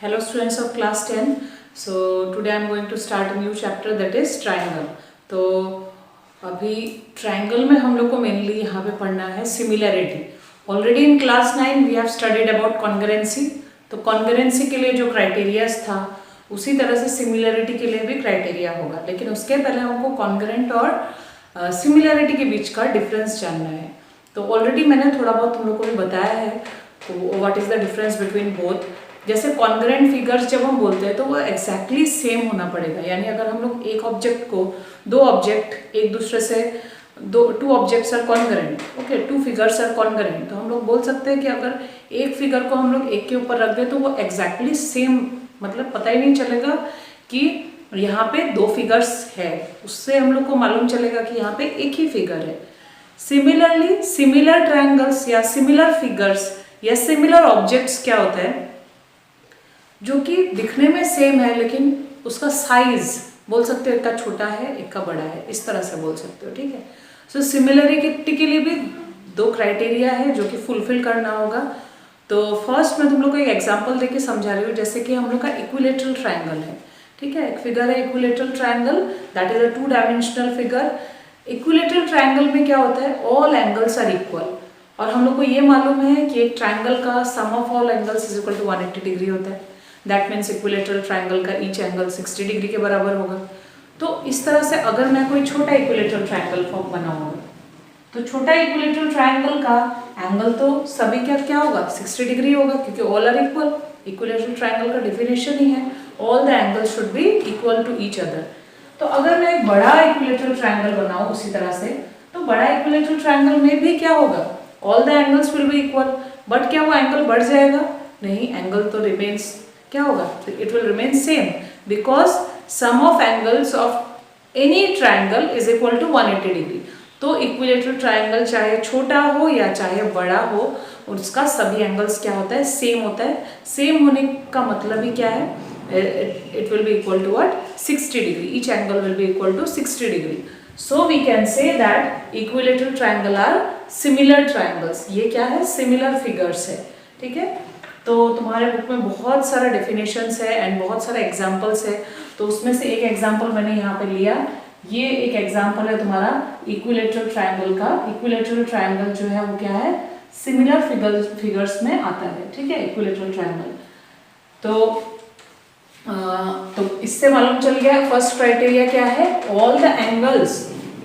Hello students of class 10. So today I am going to start a new chapter that is triangle. तो अभी triangle में हम लोग को mainly यहाँ पे पढ़ना है similarity. Already in class 9 we have studied about congruency. तो congruency के लिए जो criteria था उसी तरह से similarity के लिए भी criteria होगा, लेकिन उसके पहले हमको congruent और similarity के बीच का difference जानना है. तो already मैंने थोड़ा बहुत तुम लोग को भी बताया है तो what is the difference between both. जैसे कॉन्ग्रेंट फिगर्स जब हम बोलते हैं तो वो एग्जैक्टली सेम होना पड़ेगा, यानी अगर हम लोग एक ऑब्जेक्ट को दो ऑब्जेक्ट एक दूसरे से two objects are congruent, okay, two figures are congruent, तो हम लोग बोल सकते हैं कि अगर एक फिगर को हम लोग एक के ऊपर रख दें तो वो एग्जैक्टली सेम, मतलब पता ही नहीं चलेगा कि यहाँ पे दो फिगर्स है, उससे हम लोग को मालूम चलेगा कि यहाँ पे एक ही फिगर है. सिमिलरली सिमिलर ट्रायंगल्स या सिमिलर फिगर्स या सिमिलर ऑब्जेक्ट्स क्या होता है जो कि दिखने में सेम है लेकिन उसका साइज बोल सकते हो एक का छोटा है एक का बड़ा है, इस तरह से बोल सकते हो, ठीक है. सो सिमिलरिटी के लिए भी दो क्राइटेरिया है जो कि फुलफिल करना होगा. तो फर्स्ट मैं तुम लोग को एक एग्जांपल देके समझा रही हूँ. जैसे कि हम लोग का इक्विलेटरल ट्रायंगल है, ठीक है, एक फिगर है equilateral triangle, that is a two dimensional figure. Equilateral triangle में क्या होता है, ऑल एंगल्स आर इक्वल, और हम लोग को ये मालूम है कि एक ट्रायंगल का sum of all angles is equal to 180 degree होता है. दैट मीन्स इक्विलेटरल ट्रायंगल का ईच एंगल 60 डिग्री के बराबर होगा. तो इस तरह से अगर मैं कोई छोटा इक्विलेटरल ट्रायंगल फॉर्म बनाऊंगा तो छोटा इक्विलेटरल ट्रायंगल का एंगल तो सभी क्या क्या होगा, 60 डिग्री होगा, क्योंकि all are equal. Equilateral triangle का डेफिनेशन ही है all the angles should be equal to each other. तो अगर मैं एक बड़ा इक्विलेटरल ट्रायंगल बनाऊं उसी तरह से, तो बड़ा इक्विलेटरल ट्रायंगल में भी क्या होगा, all the angles will be equal. But क्या वो एंगल बढ़ जाएगा? नहीं, एंगल तो रिमेन्स क्या होगा, it will remain same, because sum of angles of any triangle is equal to 180 degree. तो इक्विलेटरल ट्रायंगल चाहे छोटा हो या चाहे बड़ा हो, उसका सभी एंगल्स क्या होता है, सेम होता है. सेम होने का मतलब ही क्या है, it will be equal to what, 60 degree. Each angle will be equal to 60 degree. So we can say that equilateral triangle are similar triangles. ये क्या है, सिमिलर फिगर्स है, ठीक है. तो तुम्हारे बुक में बहुत सारा डेफिनेशंस है एंड बहुत सारे एग्जांपल्स है. तो उसमें से एक एग्जांपल मैंने यहाँ पे लिया. ये एक एग्जांपल है तुम्हारा इक्विलेटरल ट्रायंगल का. इक्विलेटरल ट्रायंगल जो है वो क्या है, सिमिलर फिगर्स में आता है, ठीक है, इक्विलेटरल ट्रायंगल. तो इससे मालूम चल गया फर्स्ट क्राइटेरिया क्या है, all the angles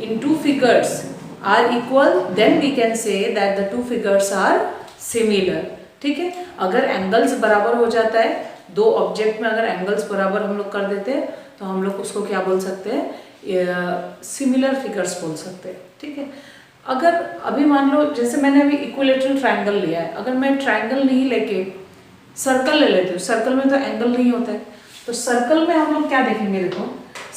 in two figures are equal, then we can say that the two figures are similar, ठीक है. अगर एंगल्स बराबर हो जाता है, दो ऑब्जेक्ट में अगर एंगल्स बराबर हम लोग कर देते हैं तो हम लोग उसको क्या बोल सकते हैं, सिमिलर फिगर्स बोल सकते हैं, ठीक है. अगर अभी मान लो जैसे मैंने अभी इक्विलेटरल ट्रायंगल लिया है, अगर मैं ट्रायंगल नहीं लेके सर्कल ले लेती हूँ, सर्कल में तो एंगल नहीं होता है, तो सर्कल में हम लोग क्या देखेंगे, देखो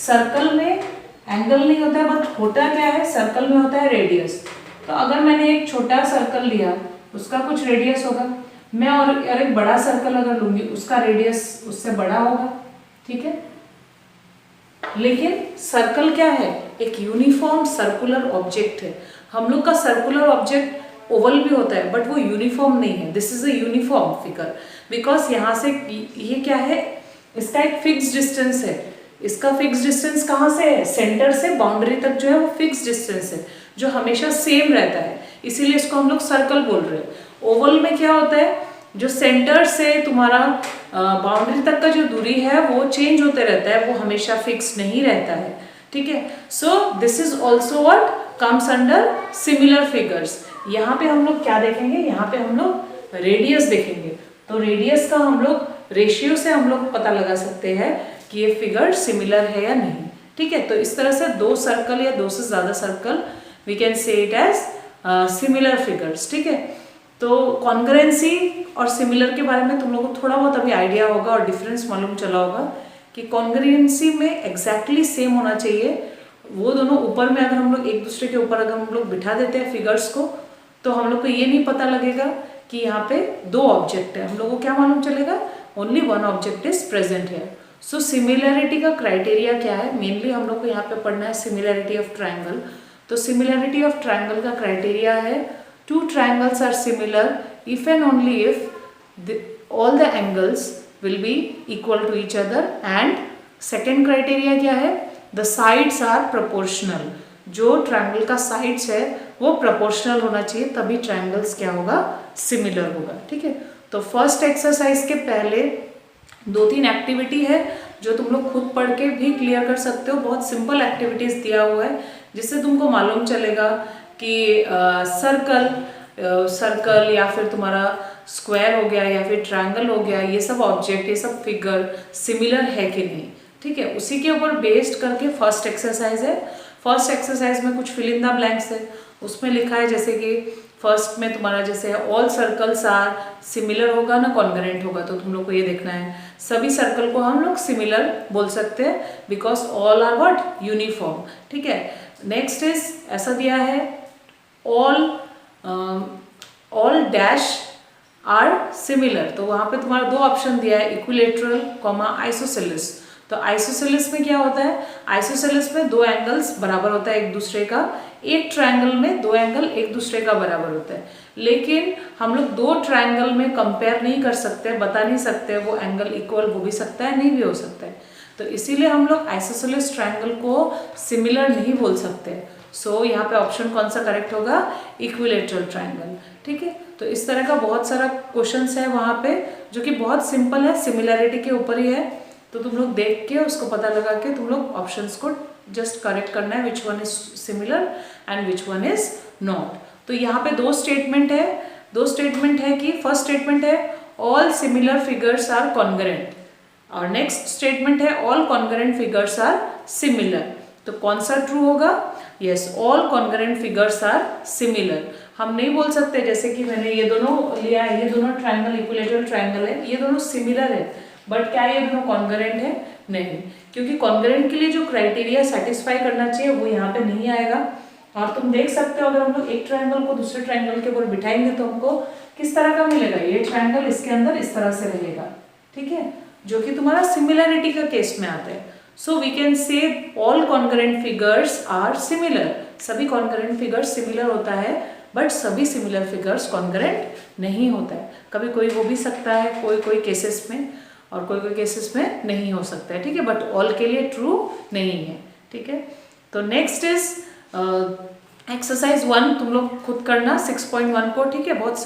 सर्कल में एंगल नहीं होता है, बट होता क्या है, सर्कल में होता है रेडियस. तो अगर मैंने एक छोटा सर्कल लिया उसका कुछ रेडियस होगा, मैं और एक बड़ा सर्कल अगर लूंगी उसका रेडियस उससे बड़ा होगा, ठीक है. लेकिन सर्कल क्या है, एक यूनिफॉर्म सर्कुलर ऑब्जेक्ट है. हम लोग का सर्कुलर ऑब्जेक्ट ओवल भी होता है बट वो यूनिफॉर्म नहीं है. This is a uniform figure, because यहाँ से ये क्या है, इसका एक फिक्स डिस्टेंस है. इसका फिक्स डिस्टेंस कहाँ से है, सेंटर से बाउंड्री तक जो है वो फिक्स डिस्टेंस है जो हमेशा सेम रहता है, इसीलिए इसको हम लोग सर्कल बोल रहे हैं. ओवल में क्या होता है, जो सेंटर से तुम्हारा बाउंड्री तक का जो दूरी है वो चेंज होते रहता है, वो हमेशा फिक्स नहीं रहता है, ठीक है. So this is also what comes under similar figures. यहाँ पे हम लोग क्या देखेंगे, यहाँ पे हम लोग रेडियस देखेंगे. तो रेडियस का हम लोग रेशियो से हम लोग पता लगा सकते हैं कि ये फिगर सिमिलर है या नहीं, ठीक है. तो इस तरह से दो सर्कल या दो से ज्यादा circle we can say it as similar figures, ठीक है. तो कॉन्ग्रुएंसी और सिमिलर के बारे में तुम लोगों को थोड़ा बहुत अभी आइडिया होगा और डिफरेंस मालूम चला होगा कि कॉन्ग्रुएंसी में एग्जैक्टली सेम होना चाहिए. वो दोनों ऊपर में अगर हम लोग एक दूसरे के ऊपर अगर हम लोग बिठा देते हैं फिगर्स को, तो हम लोग को ये नहीं पता लगेगा कि यहाँ पे दो ऑब्जेक्ट है. हम लोग को क्या मालूम चलेगा, only one object is present है. सो सिमिलैरिटी का क्राइटेरिया क्या है, मेनली हम लोग को यहाँ पे पढ़ना है सिमिलैरिटी ऑफ ट्रायंगल. तो सिमिलैरिटी ऑफ ट्रायंगल का क्राइटेरिया है, two triangles are similar if and only if all the angles will be equal to each other. And second criteria क्या है, द साइड्स आर प्रोपोर्शनल। जो triangle का sides है वो proportional होना चाहिए, तभी ट्रायंगल्स क्या होगा, सिमिलर होगा। ठीक है, तो फर्स्ट एक्सरसाइज के पहले 2-3 एक्टिविटी है जो तुम लोग खुद पढ़ के भी क्लियर कर सकते हो। बहुत सिंपल एक्टिविटीज दिया हुआ है जिससे तुमको मालूम चलेगा कि सर्कल या फिर तुम्हारा स्क्वायर हो गया या फिर ट्रायंगल हो गया, ये सब ऑब्जेक्ट, ये सब फिगर सिमिलर है कि नहीं। ठीक है, उसी के ऊपर बेस्ड करके फर्स्ट एक्सरसाइज है। फर्स्ट एक्सरसाइज में कुछ फिल इन द ब्लैंक्स है, उसमें लिखा है जैसे कि फर्स्ट में तुम्हारा जैसे ऑल सर्कल्स आर सिमिलर होगा ना कॉन्ग्रेंट होगा, तो तुम लोग को ये देखना है सभी सर्कल को हम लोग सिमिलर बोल सकते हैं because all are what, uniform. ठीक है, नेक्स्ट इज ऐसा दिया है ऑल डैश आर सिमिलर, तो वहाँ पे तुम्हारा 2 ऑप्शन दिया है, इक्विलेटरल कॉमा आइसोसेलेस। तो आइसोसेलेस में क्या होता है, आइसोसेलेस में 2 एंगल्स बराबर होता है एक दूसरे का, एक ट्रायंगल में 2 एंगल एक दूसरे का बराबर होता है। लेकिन हम लोग 2 ट्रायंगल में कंपेयर नहीं कर सकते, बता नहीं सकते वो एंगल इक्वल हो भी सकता है, नहीं भी हो सकता है। तो इसीलिए हम लोग आइसोसेलेस ट्रायंगल को सिमिलर नहीं बोल सकते। सो यहाँ पे ऑप्शन कौन सा करेक्ट होगा, इक्विलेटरल ट्रायंगल। ठीक है, तो इस तरह का बहुत सारा क्वेश्चंस है वहाँ पे जो कि बहुत सिंपल है, सिमिलैरिटी के ऊपर ही है। तो तुम लोग देख के उसको पता लगा के तुम लोग ऑप्शंस को जस्ट करेक्ट करना है, which one is similar and which one is not. तो यहाँ पे 2 स्टेटमेंट है कि फर्स्ट स्टेटमेंट है all similar figures are congruent और नेक्स्ट स्टेटमेंट है all congruent figures are similar. तो कौन सा ट्रू होगा, yes, all congruent figures are similar. हम नहीं बोल सकते जैसे कि मैंने ये दोनों लिया है, ये दोनों ट्रायंगल इक्विलेटरल ट्रायंगल है, ये दोनों सिमिलर है, बट क्या ये दोनों कॉन्ग्रेंट है, नहीं, क्योंकि कॉन्ग्रेंट के लिए जो क्राइटेरिया सेटिस्फाई करना चाहिए वो यहाँ पे नहीं आएगा। और तुम देख सकते हो अगर हम लोग एक ट्रायंगल को दूसरे ट्रायंगल के ऊपर बिठाएंगे तो हमको किस तरह का मिलेगा, ये ट्रायंगल इसके अंदर इस तरह से रहेगा। ठीक है, जो कि तुम्हारा सिमिलैरिटी का केस में आता है। So we can say all congruent figures are similar, सभी कॉन्ग्रेंट फिगर्स सिमिलर होता है, बट सभी सिमिलर फिगर्स कॉन्ग्रेंट नहीं होता है। कभी कोई हो भी सकता है कोई केसेस में, और कोई केसेस में नहीं हो सकता है। ठीक है, बट ऑल के लिए ट्रू नहीं है। ठीक है, तो नेक्स्ट इज एक्सरसाइज 1 तुम लोग खुद करना 6.1 को। ठीक है, बहुत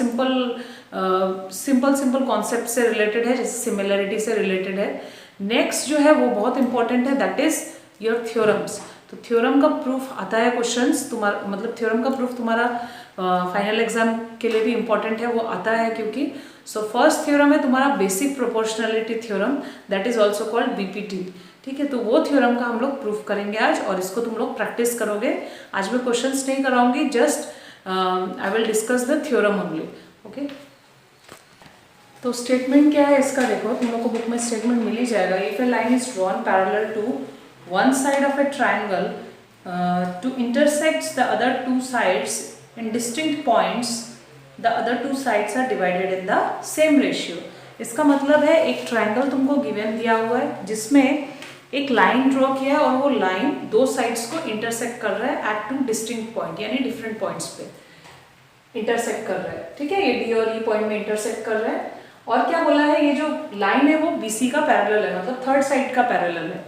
सिंपल कॉन्सेप्ट से रिलेटेड है, जैसे सिमिलैरिटी से रिलेटेड है। नेक्स्ट जो है वो बहुत इंपॉर्टेंट है, दैट इज योर थ्योरम्स। तो थ्योरम का प्रूफ आता है क्वेश्चंस तुम्हारा, मतलब थ्योरम का प्रूफ तुम्हारा फाइनल एग्जाम के लिए भी इंपॉर्टेंट है, वो आता है क्योंकि सो फर्स्ट थ्योरम है तुम्हारा basic proportionality theorem, that is also called BPT. ठीक है, तो वो थ्योरम का हम लोग प्रूफ करेंगे आज, और इसको तुम लोग प्रैक्टिस करोगे। आज मैं क्वेश्चंस नहीं कराऊंगी, just I will discuss the theorem only. Okay, तो स्टेटमेंट क्या है इसका देखो, तुम लोग को बुक में स्टेटमेंट मिल ही जाएगा। If a line is drawn parallel to one side of a triangle to intersects the other 2 sides in distinct points, the other 2 sides are divided in the same ratio। इसका मतलब है एक triangle तुमको given दिया हुआ है जिसमें एक लाइन ड्रॉ किया है और वो लाइन 2 साइड्स को इंटरसेक्ट कर रहा है एट 2 डिस्टिंक्ट पॉइंट, यानी डिफरेंट पॉइंट्स पे इंटरसेक्ट कर रहा है। ठीक है, ये डी और ई पॉइंट में इंटरसेक्ट कर रहा है। और क्या बोला है, ये जो लाइन है वो बीसी का पैरेलल है, मतलब थर्ड साइड का पैरेलल है।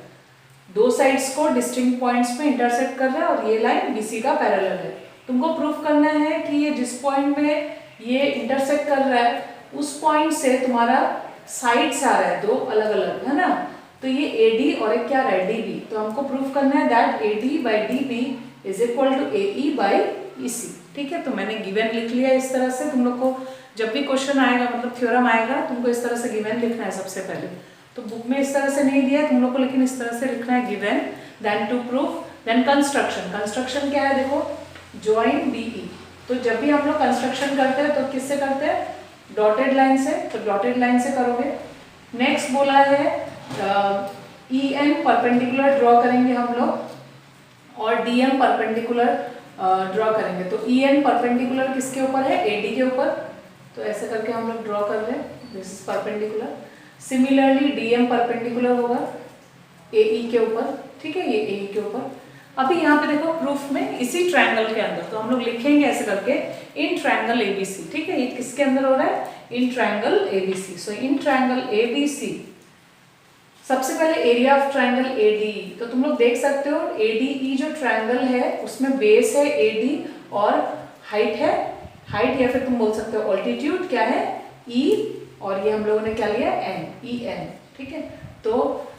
2 साइड्स को डिस्टिंक्ट पॉइंट्स पे इंटरसेक्ट कर रहा है और ये लाइन बीसी का पैरेलल है। तुमको प्रूफ करना है कि ये जिस पॉइंट में ये इंटरसेक्ट कर रहा है उस पॉइंट से तुम्हारा साइड्स आ रहा है 2 अलग अलग, है ना। तो ये AD और एक क्या रहा है DB, तो हमको प्रूफ करना है that AD by DB is equal to AE by EC। ठीक है, तो मैंने गिवन लिख लिया इस तरह से। तुम लोग को जब भी क्वेश्चन आएगा, मतलब थ्योरम आएगा, तुमको इस तरह से गिवन लिखना है सबसे पहले। तो बुक में इस तरह से नहीं दिया है तुम लोग को, लेकिन इस तरह से लिखना है given, then to proof, then construction. Construction क्या है देखो, ज्वाइन BE। तो जब भी हम लोग कंस्ट्रक्शन करते हैं तो किससे करते हैं, डॉटेड लाइन से, तो डॉटेड लाइन से करोगे। नेक्स्ट बोला है EN परपेंडिकुलर ड्रॉ करेंगे हम लोग और DM परपेंडिकुलर ड्रॉ करेंगे। तो EN परपेंडिकुलर किसके ऊपर है, AD के ऊपर, तो ऐसे करके हम लोग ड्रॉ कर रहे हैं, this is perpendicular. Similarly DM perpendicular होगा AE के ऊपर। ठीक है, ये AE के ऊपर। अभी यहाँ पे देखो प्रूफ में इसी ट्रायंगल के अंदर, तो हम लोग लिखेंगे ऐसे करके इन ट्रायंगल एबीसी, ठीक है। ये किसके अंदर हो रहा है? In triangle ABC. So in triangle ABC सबसे पहले एरिया ऑफ ट्रायंगल एडीई, तो तुम लोग देख सकते हो एडीई जो ट्रायंगल है उसमें बेस है एडी और हाइट है, हाइट या फिर तुम बोल सकते हो ऑल्टीट्यूड क्या है ई, और ये हम लोगों ने क्या लिया एन, ई एन, ठीक है। तो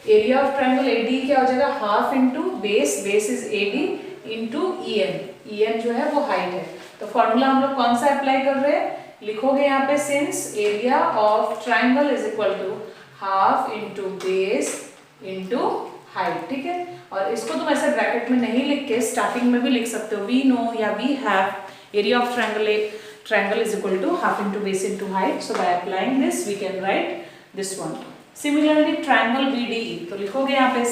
एरिया ऑफ ट्रायंगल एडी क्या हो जाएगा? Half into base, base is AD into E N जो है वो हाइट है। तो फॉर्मूला हम लोग कौन सा अप्लाई कर रहे हैं? लिखोगे यहाँ पे since area of triangle is equal to half into base into height, ठीक है। और इसको तुम ऐसे ब्रैकेट में नहीं लिख के स्टार्टिंग में भी लिख सकते हो, वी नो या we have area of triangle is equal to half into base into height. So by applying this we can write this one. Similarly triangle BDE, तो लिखोगे यहाँ पे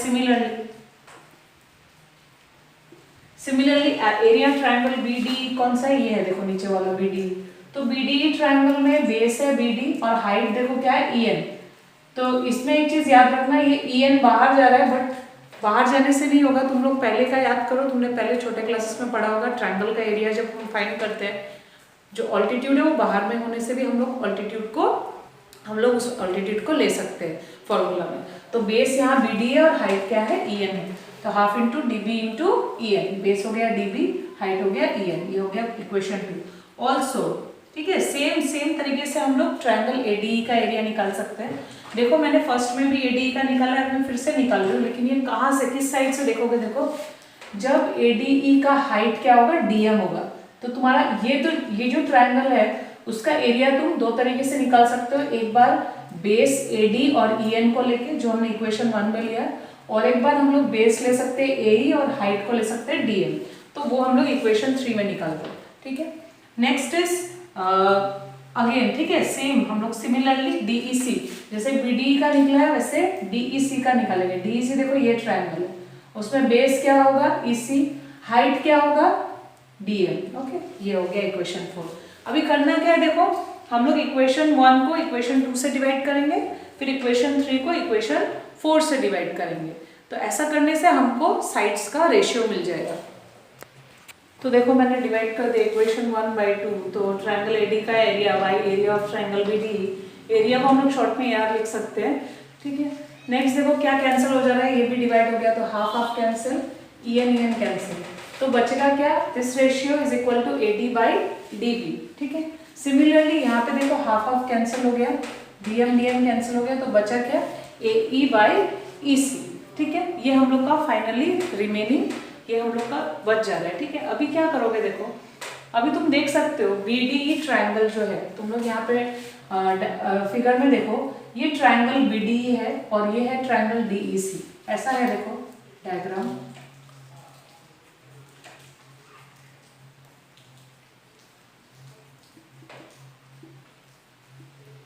similarly area triangle BDE कौन सा है? ये है देखो नीचे वाला BDE। तो BDE ट्रायंगल में बेस है BD और हाइट देखो क्या है EN। तो इसमें एक चीज याद रखना, ये EN बाहर जा रहा है बट बाहर जाने से नहीं होगा, तुम लोग पहले का याद करो, तुमने पहले छोटे क्लासेस में पढ़ा होगा ट्रायंगल का एरिया जब हम फाइंड करते हैं जो ऑल्टीट्यूड है वो बाहर में होने से भी हम लोग उस ऑल्टीट्यूड को ले सकते हैं फॉर्मूला में। तो बेस यहाँ बी डी है और हाइट क्या है ई एन है, तो half into D B into E N, base हो गया डी बी, हाइट हो गया ई एन, ये हो गया इक्वेशन 2। ऑल्सो ठीक है सेम तरीके से हम लोग ट्रायंगल एडीई का एरिया निकाल सकते हैं। देखो मैंने फर्स्ट में भी एडीई का निकाला है, मैं फिर से निकाल रही हूँ, लेकिन ये कहाँ से किस साइड से देखोगे? देखो जब एडीई का हाइट क्या होगा? डीएम होगा, तो तुम्हारा ये जो ट्रायंगल है उसका एरिया तुम दो तरीके से निकाल सकते हो, एक बार बेस एडी और ईएन को लेके जो हमने इक्वेशन 1 में लिया, और एक बार हम लोग बेस ले सकते हैं एई और हाइट को ले सकते हैं डीएम, तो वो हम लोग इक्वेशन 3 में निकालते हैं, ठीक है। नेक्स्ट इज अगेन, ठीक है, सेम हम लोग सिमिलरली डीईसी, जैसे बीडीई का निकला है वैसे डीईसी का निकालेंगे। डीईसी देखो ये ट्रायंगल है, उसमें बेस क्या होगा? ईसी, हाइट क्या होगा? DM, okay. ये हो गया इक्वेशन 4। अभी करना क्या है? देखो हम लोग इक्वेशन 1 को इक्वेशन 2 से डिवाइड करेंगे, फिर इक्वेशन 3 को इक्वेशन 4 से डिवाइड करेंगे, तो ऐसा करने से हमको साइड्स का रेशियो मिल जाएगा। तो देखो मैंने डिवाइड कर दिया इक्वेशन 1/2, तो ट्रायंगल एडी का area by area of triangle BD, area को हम लोग शॉर्ट में यार लिख सकते हैं, ठीक है। नेक्स्ट देखो क्या कैंसिल हो जा रहा है, ये भी डिवाइड हो गया तो half half cancel, EN cancel, तो बचेगा क्या? This ratio is equal to AD by DB, ठीक है। सिमिलरली यहाँ पे देखो हाफ हाफ कैंसिल हो गया, डीएम कैंसिल हो गया, तो बचा क्या? एई बाई ईसी, ठीक है। ये हम लोग का फाइनली रिमेनिंग ये हम लोग का बच जा रहा है, ठीक है। अभी क्या करोगे? देखो अभी तुम देख सकते हो बीडीई ट्रायंगल जो है, तुम लोग यहाँ पे फिगर में देखो, ये ट्रायंगल बीडीई है और ये है ट्रायंगल डीईसी, ऐसा है देखो डायग्राम।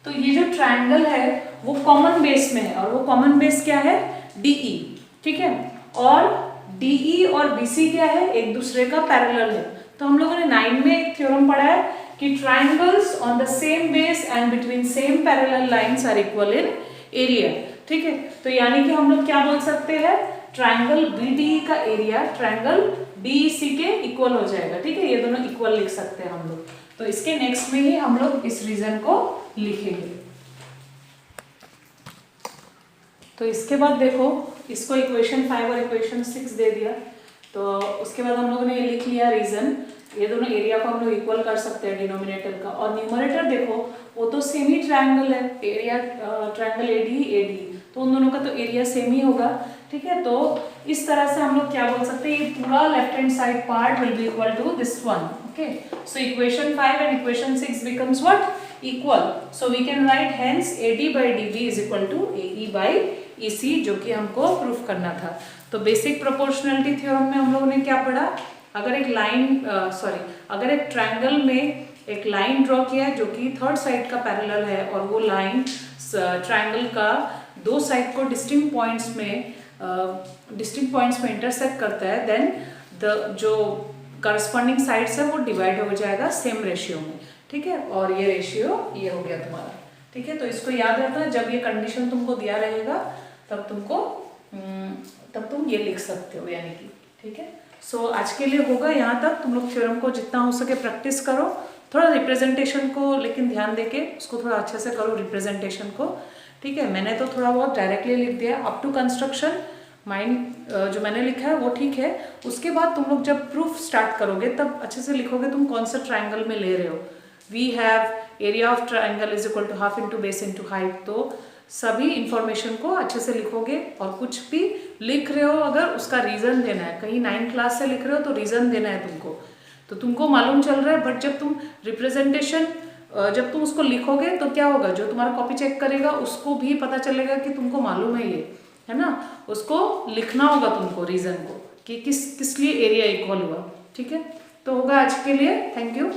तो ये जो ट्रायंगल है वो कॉमन बेस में है, और वो कॉमन बेस क्या है? डीई, ठीक है। और डीई और बीसी क्या है? एक दूसरे का पैरेलल है। तो हम लोगों ने 9 में एक थ्योरम पढ़ा है कि triangles on the same base and between same parallel lines are equal in area, ठीक है। तो यानी कि हम लोग क्या बोल सकते हैं? ट्रायंगल बीडीई का एरिया ट्रायंगल डीईसी के इक्वल हो जाएगा, ठीक है। ये दोनों इक्वल लिख सकते हैं हम लोग। तो इसके नेक्स्ट में ही हम लोग इस रीजन को लिखेंगे। तो इसके बाद देखो इसको इक्वेशन 5 और इक्वेशन 6 दे दिया, तो उसके बाद हम लोगों ने ये लिख लिया रीजन, ये दोनों एरिया को हम लोग इक्वल कर सकते हैं डिनोमिनेटर का। और न्यूमरेटर देखो वो तो सेम ही ट्रायंगल है, एरिया ट्रायंगल एडी, तो उन दोनों का तो एरिया सेम ही होगा, ठीक है। तो इस तरह से हम लोग क्या बोल सकते हैं? ये पूरा left hand side part will be equal to this one, okay. So equation 5 and equation 6 becomes what? Equal. So we can write hence AD by DB is equal to AE by EC, जो कि हमको proof करना था। तो basic proportionality theorem में हम लोगों ने क्या पढ़ा? अगर एक ट्रायंगल में एक लाइन ड्रॉ किया है जो कि थर्ड साइड का पैरेलल है, और वो लाइन ट्रायंगल का दो साइड को डिस्टिंक्ट पॉइंट्स में इंटरसेक्ट करता है, देन जो करस्पॉन्डिंग साइड्स है वो डिवाइड हो जाएगा सेम रेशियो में, ठीक है। और ये रेशियो ये हो गया तुम्हारा, ठीक है। तो इसको याद रखना, जब ये कंडीशन तुमको दिया रहेगा तब तुम ये लिख सकते हो, यानी कि, ठीक है। सो आज के लिए होगा यहाँ तक। तुम लोग थ्योरम को जितना हो सके प्रैक्टिस करो, थोड़ा रिप्रेजेंटेशन को लेकिन ध्यान देके उसको थोड़ा अच्छे से करो रिप्रेजेंटेशन को, ठीक है। मैंने तो थोड़ा बहुत डायरेक्टली लिख दिया अप टू कंस्ट्रक्शन, माइंड जो मैंने लिखा है वो ठीक है। उसके बाद तुम लोग जब प्रूफ स्टार्ट करोगे तब अच्छे से लिखोगे तुम कौन सा ट्राइंगल में ले रहे हो। We have area of triangle is equal to half into base into height, तो सभी इंफॉर्मेशन को अच्छे से लिखोगे। और कुछ भी लिख रहे हो अगर उसका रीज़न देना है, कहीं 9th क्लास से लिख रहे हो तो रीज़न देना है तुमको, तो तुमको मालूम चल रहा है। बट जब तुम रिप्रेजेंटेशन जब तुम उसको लिखोगे तो क्या होगा, जो तुम्हारा कॉपी चेक करेगा उसको भी पता चलेगा कि तुमको मालूम है ये, है ना। उसको लिखना होगा तुमको रीज़न को कि किस लिए एरिया इक्वल हुआ, ठीक है। तो होगा आज के लिए, थैंक यू।